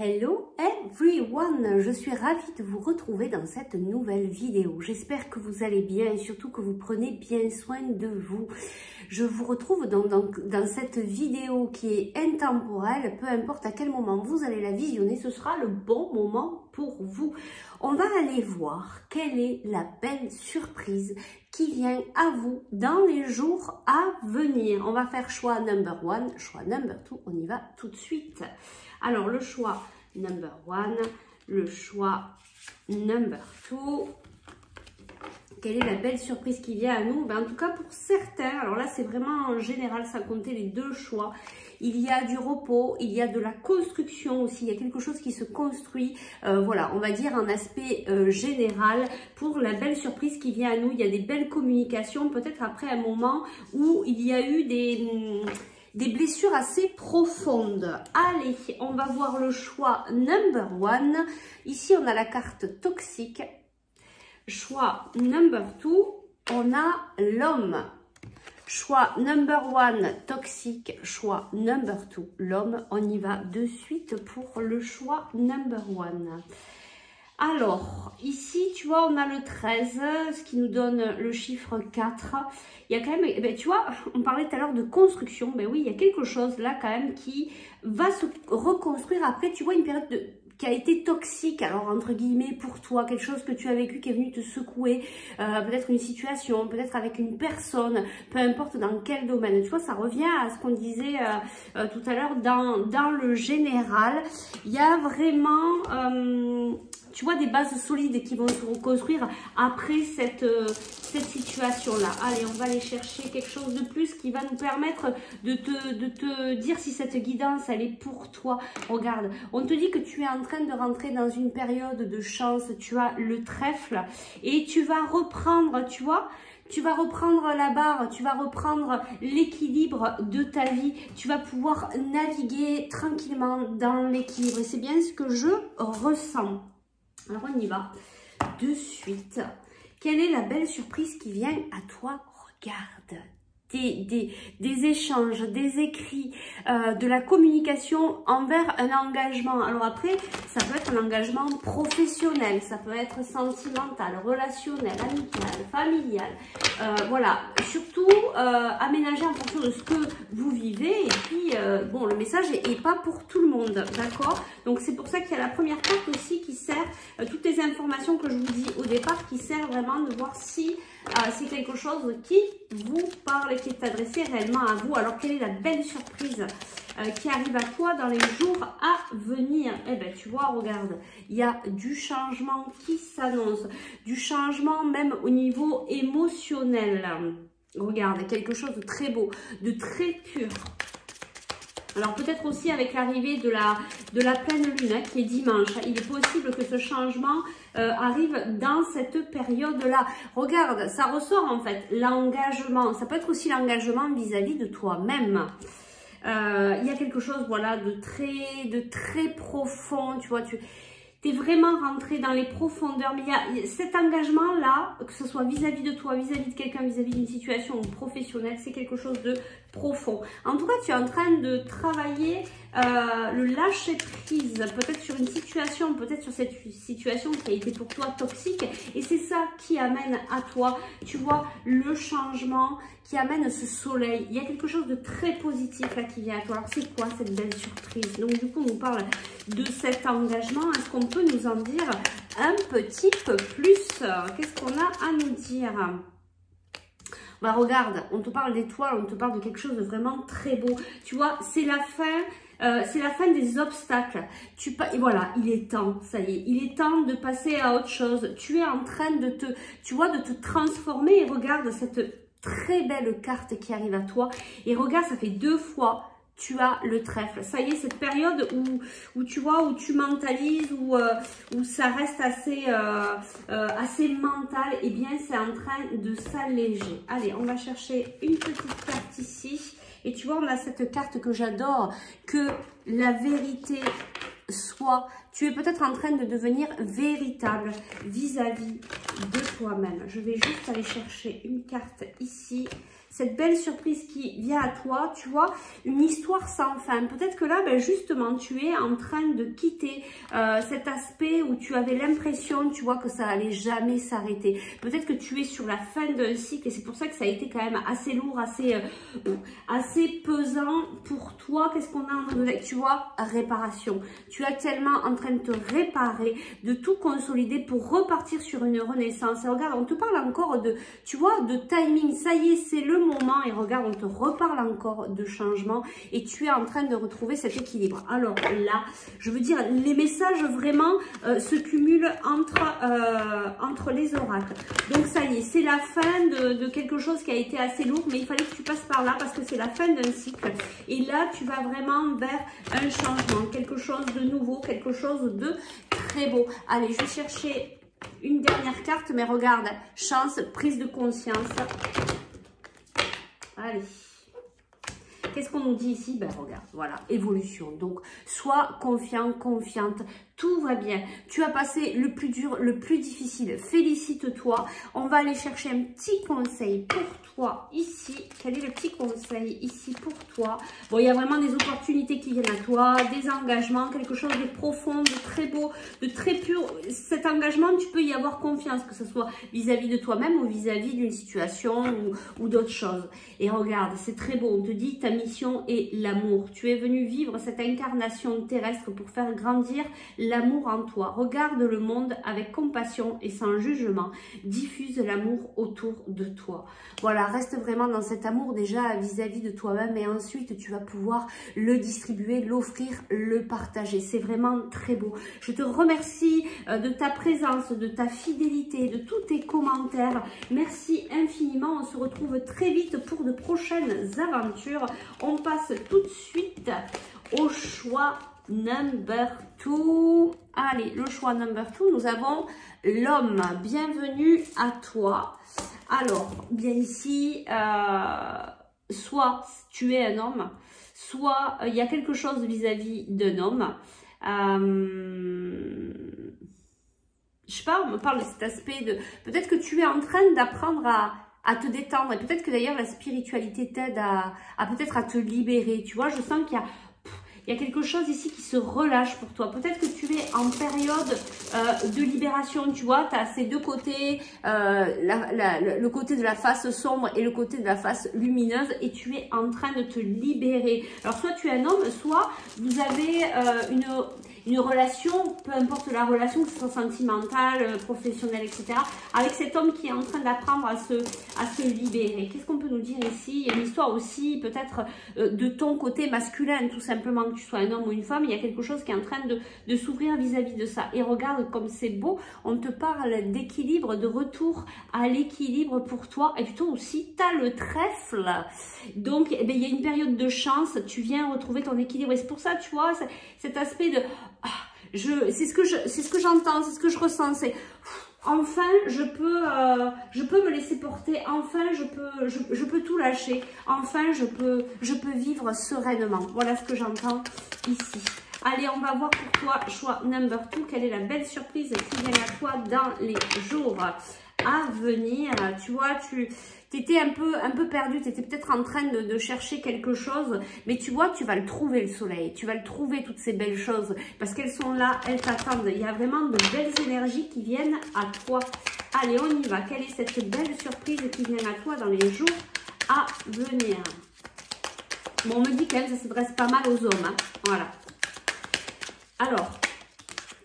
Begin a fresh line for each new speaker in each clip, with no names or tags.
Hello everyone, je suis ravie de vous retrouver dans cette nouvelle vidéo. J'espère que vous allez bien et surtout que vous prenez bien soin de vous. Je vous retrouve dans cette vidéo qui est intemporelle, peu importe à quel moment vous allez la visionner, ce sera le bon moment pour vous. On va aller voir quelle est la belle surprise qui vient à vous dans les jours à venir. On va faire choix number 1, choix number 2, on y va tout de suite. Alors, le choix number 1, le choix number 2. Quelle est la belle surprise qui vient à nous? En tout cas, pour certains, alors là, c'est vraiment en général, sans compter les deux choix. Il y a du repos, il y a de la construction aussi, il y a quelque chose qui se construit, voilà, on va dire en aspect général. Pour la belle surprise qui vient à nous, il y a des belles communications, peut-être après un moment où il y a eu des blessures assez profondes. Allez, on va voir le choix number 1. Ici, on a la carte toxique. Choix number 2, on a l'homme. Choix number 1, toxique. Choix number 2, l'homme. On y va de suite pour le choix number 1. Alors, ici, tu vois, on a le 13, ce qui nous donne le chiffre 4. Il y a quand même, eh ben, tu vois, on parlait tout à l'heure de construction. Ben oui, il y a quelque chose là quand même qui va se reconstruire après, tu vois, une période qui a été toxique, alors entre guillemets pour toi, quelque chose que tu as vécu qui est venu te secouer, peut-être une situation, peut-être avec une personne, peu importe dans quel domaine. Tu vois, ça revient à ce qu'on disait tout à l'heure dans le général. Il y a vraiment... tu vois, des bases solides qui vont se reconstruire après cette situation-là. Allez, on va aller chercher quelque chose de plus qui va nous permettre de te dire si cette guidance, elle est pour toi. Regarde, on te dit que tu es en train de rentrer dans une période de chance. Tu as le trèfle et tu vas reprendre, tu vois, tu vas reprendre la barre, tu vas reprendre l'équilibre de ta vie. Tu vas pouvoir naviguer tranquillement dans l'équilibre. Et c'est bien ce que je ressens. Alors, on y va de suite. Quelle est la belle surprise qui vient à toi? Regarde, des échanges, des écrits, de la communication envers un engagement. Alors après, ça peut être un engagement professionnel, ça peut être sentimental, relationnel, amical, familial. Voilà, surtout aménager en fonction de ce que vous vivez. Et puis, bon, le message est pas pour tout le monde, d'accord? Donc, c'est pour ça qu'il y a la première carte aussi qui sert, toutes les informations que je vous dis au départ, qui sert vraiment de voir si c'est quelque chose qui vous parle et qui est adressé réellement à vous. Alors, quelle est la belle surprise qui arrive à toi dans les jours à venir? Eh bien, tu vois, regarde, il y a du changement qui s'annonce, du changement même au niveau émotionnel. Regarde, quelque chose de très beau, de très pur. Alors peut-être aussi avec l'arrivée de la pleine lune hein, qui est dimanche. Il est possible que ce changement arrive dans cette période-là. Regarde, ça ressort en fait l'engagement. Ça peut être aussi l'engagement vis-à-vis de toi-même. Il y a quelque chose voilà, de très profond. Tu vois, tu es vraiment rentré dans les profondeurs. Mais il y a cet engagement-là, que ce soit vis-à-vis de toi, vis-à-vis de quelqu'un, vis-à-vis d'une situation professionnelle, c'est quelque chose de profond. En tout cas, tu es en train de travailler le lâcher prise, peut-être sur une situation, peut-être sur cette situation qui a été pour toi toxique. Et c'est ça qui amène à toi, tu vois, le changement, qui amène ce soleil. Il y a quelque chose de très positif là qui vient à toi. Alors, c'est quoi cette belle surprise? Donc, du coup, on parle de cet engagement. Est-ce qu'on peut nous en dire un petit peu plus? Qu'est-ce qu'on a à nous dire? Bah regarde, on te parle d'étoiles, on te parle de quelque chose de vraiment très beau. Tu vois, c'est la fin des obstacles. Et voilà, il est temps, ça y est, il est temps de passer à autre chose. Tu es en train de te transformer et regarde cette très belle carte qui arrive à toi. Et regarde, ça fait 2 fois. Tu as le trèfle. Ça y est, cette période où tu vois, où tu mentalises, où ça reste assez mental, et eh bien, c'est en train de s'alléger. Allez, on va chercher une petite carte ici. Et tu vois, on a cette carte que j'adore, que la vérité soit. Tu es peut-être en train de devenir véritable vis-à-vis de toi-même. Je vais juste aller chercher une carte ici. cette belle surprise qui vient à toi, tu vois, une histoire sans fin. Peut-être que là, ben justement, tu es en train de quitter cet aspect où tu avais l'impression, tu vois, que ça allait jamais s'arrêter. Peut-être que tu es sur la fin d'un cycle et c'est pour ça que ça a été quand même assez lourd, assez pesant pour toi. Qu'est-ce qu'on a en train de... Tu vois, réparation. Tu es actuellement en train de te réparer, de tout consolider pour repartir sur une renaissance. Et regarde, on te parle encore de, tu vois, de timing. Ça y est, c'est le moment. Et regarde, on te reparle encore de changement et tu es en train de retrouver cet équilibre. Alors là, je veux dire, les messages vraiment se cumulent entre les oracles. Donc ça y est, c'est la fin de quelque chose qui a été assez lourd, mais il fallait que tu passes par là parce que c'est la fin d'un cycle. Et là, tu vas vraiment vers un changement, quelque chose de nouveau, quelque chose de très beau. Allez, je vais chercher une dernière carte, mais regarde, chance, prise de conscience. Allez. Qu'est-ce qu'on nous dit ici? Ben regarde, voilà, évolution. Donc, sois confiant, confiante. Tout va bien. Tu as passé le plus dur, le plus difficile. Félicite-toi. On va aller chercher un petit conseil pour toi ici. Quel est le petit conseil ici pour toi? Bon, il y a vraiment des opportunités qui viennent à toi, des engagements, quelque chose de profond, de très beau, de très pur. Cet engagement, tu peux y avoir confiance, que ce soit vis-à-vis de toi-même ou vis-à-vis d'une situation ou d'autres choses. Et regarde, c'est très beau. On te dit ta mission est l'amour. Tu es venu vivre cette incarnation terrestre pour faire grandir l'amour en toi. Regarde le monde avec compassion et sans jugement. Diffuse l'amour autour de toi. Voilà, reste vraiment dans cet amour déjà vis-à-vis de toi-même et ensuite tu vas pouvoir le distribuer, l'offrir, le partager. C'est vraiment très beau. Je te remercie de ta présence, de ta fidélité, de tous tes commentaires. Merci infiniment. On se retrouve très vite pour de prochaines aventures. On passe tout de suite au choix number 2. Allez, le choix number 2, nous avons l'homme. Bienvenue à toi. Alors, bien ici, soit tu es un homme, soit il y a quelque chose vis-à-vis d'un homme. Je sais pas, on me parle de cet aspect de... Peut-être que tu es en train d'apprendre à te détendre. Et peut-être que d'ailleurs la spiritualité t'aide à peut-être à te libérer. Tu vois, je sens qu'il y a quelque chose ici qui se relâche pour toi. Peut-être que tu es en période de libération, tu vois, tu as ces deux côtés, le côté de la face sombre et le côté de la face lumineuse et tu es en train de te libérer. Alors, soit tu es un homme, soit vous avez une relation, peu importe la relation, que ce soit sentimentale, professionnelle, etc., avec cet homme qui est en train d'apprendre à se libérer. Qu'est-ce qu'on peut nous dire ici? Il y a une histoire aussi peut-être de ton côté masculin, tout simplement, que tu sois un homme ou une femme, il y a quelque chose qui est en train de s'ouvrir vis-à-vis de ça. Et regarde comme c'est beau, on te parle d'équilibre, de retour à l'équilibre pour toi. Et puis toi aussi, tu as le trèfle. Donc, eh bien, il y a une période de chance, tu viens retrouver ton équilibre. Et c'est pour ça, tu vois, cet aspect de... c'est ce que j'entends, c'est ce que je ressens, c'est enfin je peux me laisser porter, enfin je peux tout lâcher, enfin je peux vivre sereinement. Voilà ce que j'entends ici. Allez, on va voir pour toi, choix number 2, quelle est la belle surprise qui vient à toi dans les jours à venir. Tu vois, tu étais un peu perdu, tu étais peut-être en train de chercher quelque chose, mais tu vois, tu vas le trouver, le soleil, tu vas le trouver, toutes ces belles choses, parce qu'elles sont là, elles t'attendent. Il y a vraiment de belles énergies qui viennent à toi. Allez, on y va. Quelle est cette belle surprise qui vient à toi dans les jours à venir? Bon, on me dit quand même, ça s'adresse pas mal aux hommes, hein. Voilà. Alors,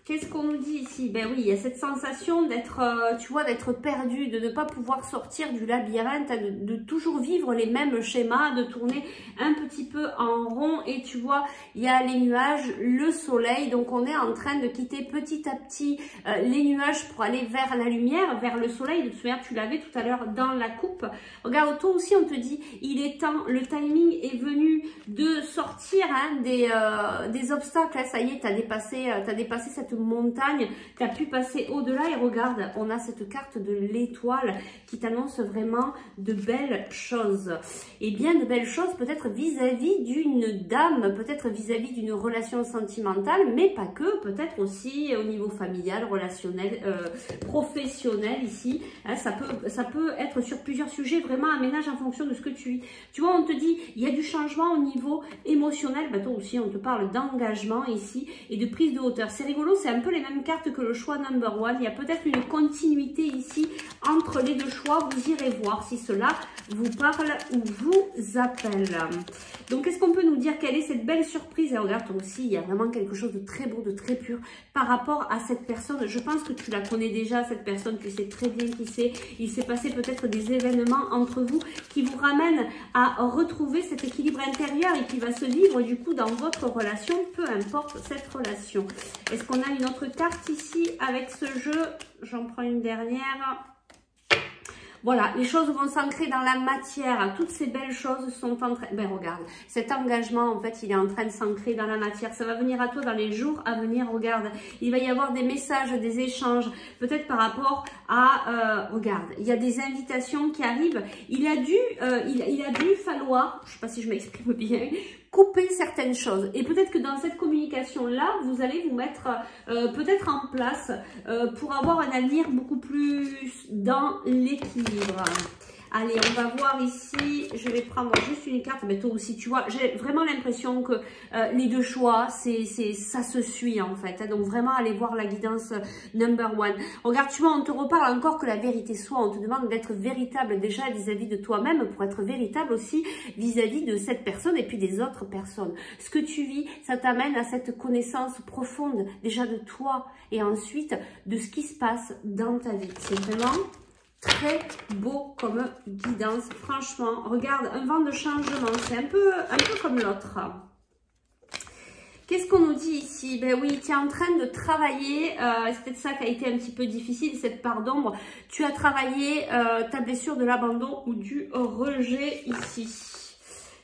qu'est-ce qu'on nous dit ici? Ben oui, il y a cette sensation d'être, tu vois, d'être perdu, de ne pas pouvoir sortir du labyrinthe, de toujours vivre les mêmes schémas, de tourner un petit peu en rond. Et tu vois, il y a les nuages, le soleil. Donc, on est en train de quitter petit à petit les nuages pour aller vers la lumière, vers le soleil. De toute manière, tu l'avais tout à l'heure dans la coupe. Regarde, toi aussi, on te dit, il est temps, le timing est venu de sortir hein, des obstacles. Là, ça y est, tu as dépassé cette montagne, tu as pu passer au-delà et regarde, on a cette carte de l'étoile qui t'annonce vraiment de belles choses. Et bien de belles choses peut-être vis-à-vis d'une dame, peut-être vis-à-vis d'une relation sentimentale, mais pas que, peut-être aussi au niveau familial, relationnel, professionnel ici. Hein, ça peut être sur plusieurs sujets, vraiment un ménage en fonction de ce que tu vois, on te dit, il y a du changement au niveau émotionnel, bah toi aussi on te parle d'engagement ici et de prise de hauteur. C'est rigolo, c'est un peu les mêmes cartes que le choix number one. Il y a peut-être une continuité ici entre les deux choix. Vous irez voir si cela vous parle ou vous appelle. Donc, qu'est-ce qu'on peut nous dire? Quelle est cette belle surprise? Et regarde, toi aussi, il y a vraiment quelque chose de très beau, de très pur par rapport à cette personne. Je pense que tu la connais déjà, cette personne. Tu sais très bien qui c'est. Il s'est passé peut-être des événements entre vous qui vous ramènent à retrouver cet équilibre intérieur et qui va se vivre du coup dans votre relation, peu importe cette relation. Est-ce qu'on a une autre carte ici avec ce jeu? J'en prends une dernière. Voilà, les choses vont s'ancrer dans la matière. Toutes ces belles choses sont en train... Ben regarde, cet engagement, en fait, il est en train de s'ancrer dans la matière. Ça va venir à toi dans les jours à venir. Regarde, il va y avoir des messages, des échanges. Peut-être par rapport à... regarde, il y a des invitations qui arrivent. Il a dû falloir, je ne sais pas si je m'exprime bien, couper certaines choses. Et peut-être que dans cette communication-là, vous allez vous mettre peut-être en place pour avoir un avenir beaucoup plus dans l'équilibre. Allez, on va voir ici, je vais prendre juste une carte, mais toi aussi, tu vois, j'ai vraiment l'impression que les deux choix, ça se suit en fait. Hein, donc vraiment, allez voir la guidance number one. Regarde, tu vois, on te reparle encore que la vérité soit, on te demande d'être véritable déjà vis-à-vis de toi-même pour être véritable aussi vis-à-vis de cette personne et puis des autres personnes. Ce que tu vis, ça t'amène à cette connaissance profonde déjà de toi et ensuite de ce qui se passe dans ta vie. C'est vraiment... très beau comme guidance, franchement. Regarde, un vent de changement, c'est un peu comme l'autre. Qu'est-ce qu'on nous dit ici? Ben oui, tu es en train de travailler, c'est peut-être ça qui a été un petit peu difficile, cette part d'ombre. Tu as travaillé ta blessure de l'abandon ou du rejet ici.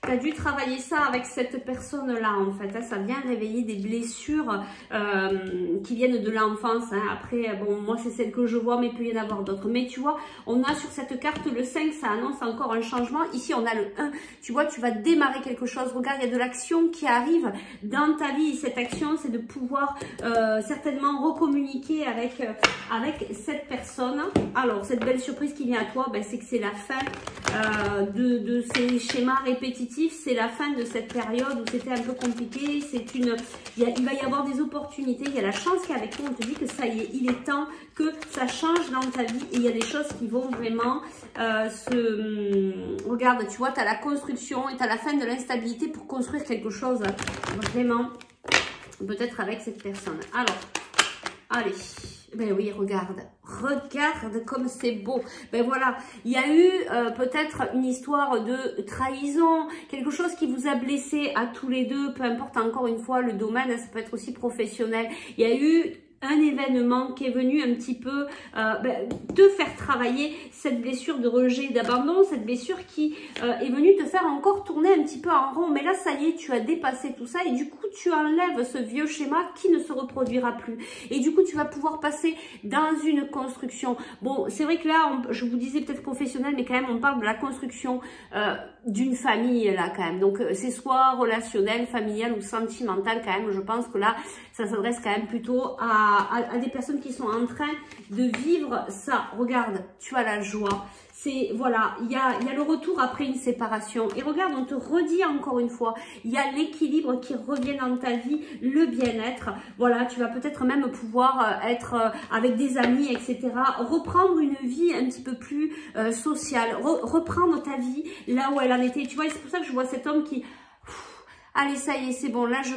Tu as dû travailler ça avec cette personne-là, en fait. Hein. Ça vient réveiller des blessures qui viennent de l'enfance. Hein. Après, bon, moi, c'est celle que je vois, mais il peut y en avoir d'autres. Mais tu vois, on a sur cette carte le 5, ça annonce encore un changement. Ici, on a le 1. Tu vois, tu vas démarrer quelque chose. Regarde, il y a de l'action qui arrive dans ta vie. Cette action, c'est de pouvoir certainement recommuniquer avec cette personne. Alors, cette belle surprise qui vient à toi, ben, c'est que c'est la fin de ces schémas répétitifs. C'est la fin de cette période où c'était un peu compliqué. Il va y avoir des opportunités. Il y a la chance qui est avec toi. On te dit que ça y est, il est temps que ça change dans ta vie. Et il y a des choses qui vont vraiment regarde, tu vois, tu as la construction et tu as la fin de l'instabilité pour construire quelque chose. Vraiment, peut-être avec cette personne. Alors, allez. Ben oui, regarde comme c'est beau. Ben voilà, il y a eu peut-être une histoire de trahison, quelque chose qui vous a blessé à tous les deux, peu importe encore une fois le domaine, ça peut être aussi professionnel. Il y a eu un événement qui est venu un petit peu te faire travailler cette blessure de rejet, d'abandon, cette blessure qui est venue te faire encore tourner un petit peu en rond. Mais là, ça y est, tu as dépassé tout ça et du coup, tu enlèves ce vieux schéma qui ne se reproduira plus. Et du coup, tu vas pouvoir passer dans une construction. Bon, c'est vrai que là, je vous disais peut-être professionnel, mais quand même, on parle de la construction d'une famille là quand même. Donc, c'est soit relationnel, familial ou sentimental quand même. Je pense que là, ça s'adresse quand même plutôt à des personnes qui sont en train de vivre ça. Regarde, tu as la joie. C'est, voilà, il y a le retour après une séparation. Et regarde, on te redit encore une fois, il y a l'équilibre qui revient dans ta vie, le bien-être. Voilà, tu vas peut-être même pouvoir être avec des amis, etc. Reprendre une vie un petit peu plus sociale. Reprendre ta vie là où elle en était. Tu vois, c'est pour ça que je vois cet homme qui... Allez, ça y est, c'est bon, là je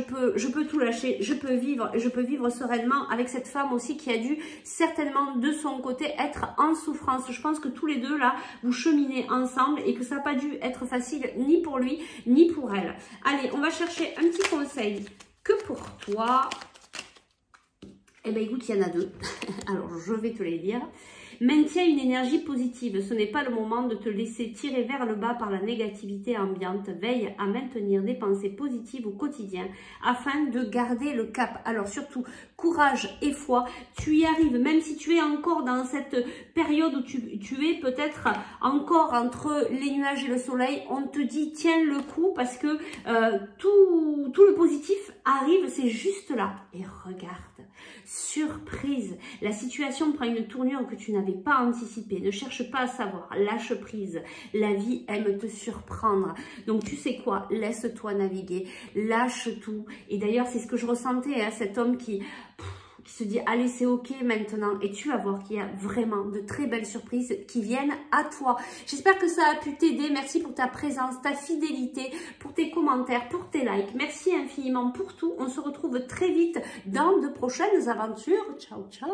peux tout lâcher, je peux vivre sereinement avec cette femme aussi qui a dû certainement de son côté être en souffrance. Je pense que tous les deux là, vous cheminez ensemble et que ça n'a pas dû être facile ni pour lui, ni pour elle. Allez, on va chercher un petit conseil que pour toi. Eh bien écoute, il y en a deux, alors je vais te les dire. Maintiens une énergie positive. Ce n'est pas le moment de te laisser tirer vers le bas par la négativité ambiante. Veille à maintenir des pensées positives au quotidien afin de garder le cap. Alors surtout, courage et foi. Tu y arrives, même si tu es encore dans cette période où tu es peut-être encore entre les nuages et le soleil. On te dit, tiens le coup parce que tout le positif arrive, c'est juste là. Et regarde, surprise, la situation prend une tournure que tu n'avais pas anticipée. Ne cherche pas à savoir, lâche prise. La vie aime te surprendre. Donc tu sais quoi, laisse-toi naviguer, lâche tout. Et d'ailleurs, c'est ce que je ressentais, hein, cet homme qui se dit allez c'est ok maintenant, et tu vas voir qu'il y a vraiment de très belles surprises qui viennent à toi. J'espère que ça a pu t'aider. Merci pour ta présence, ta fidélité, pour tes commentaires, pour tes likes. Merci infiniment pour tout. On se retrouve très vite dans de prochaines aventures. Ciao ciao.